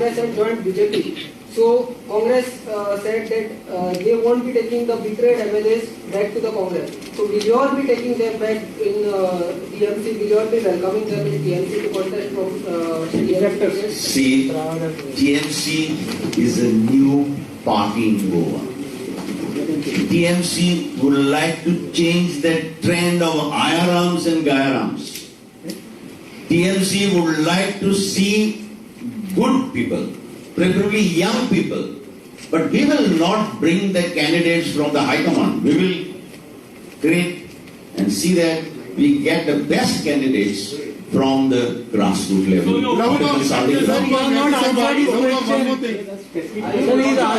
Congress had joined BJP. So Congress said that they won't be taking the betrayed MLAs back to the Congress. So will you all be taking them back in TMC? Will you all be welcoming them in TMC to contest from TMC? See, TMC is a new party in Goa. TMC would like to change that trend of IRAMs and GAIRAMs. TMC would like to see good people, preferably young people. But we will not bring the candidates from the high command. We will create and see that we get the best candidates from the grassroots level.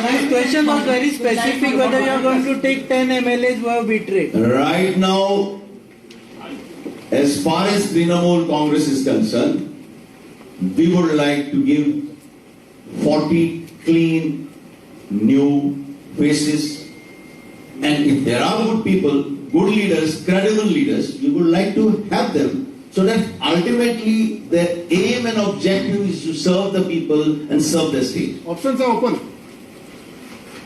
His question was very specific, whether you are going to take 10 MLAs who have betrayed. Right now, as far as Trinamool Congress is concerned, we would like to give 40 clean, new faces. And if there are good people, good leaders, credible leaders, we would like to have them. So that ultimately the aim and objective is to serve the people and serve the state. Options are open.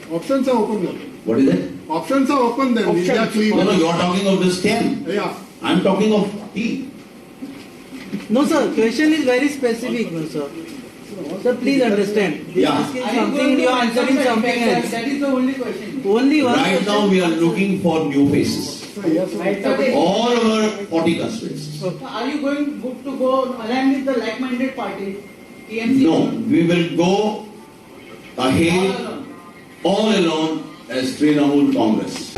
Options are open now. What is it? Options are open then. No, you are talking of this 10. Yeah. I am talking of 40. No, sir. Question is very specific, no, sir. Sir, please understand. They are asking something and you are answering something else. That is the only question. Only one. Right now we are looking for new faces. All over 40 constituencies. Are you going to go along with the like-minded party? TMC? No, we will go ahead all alone as Trinamool Congress.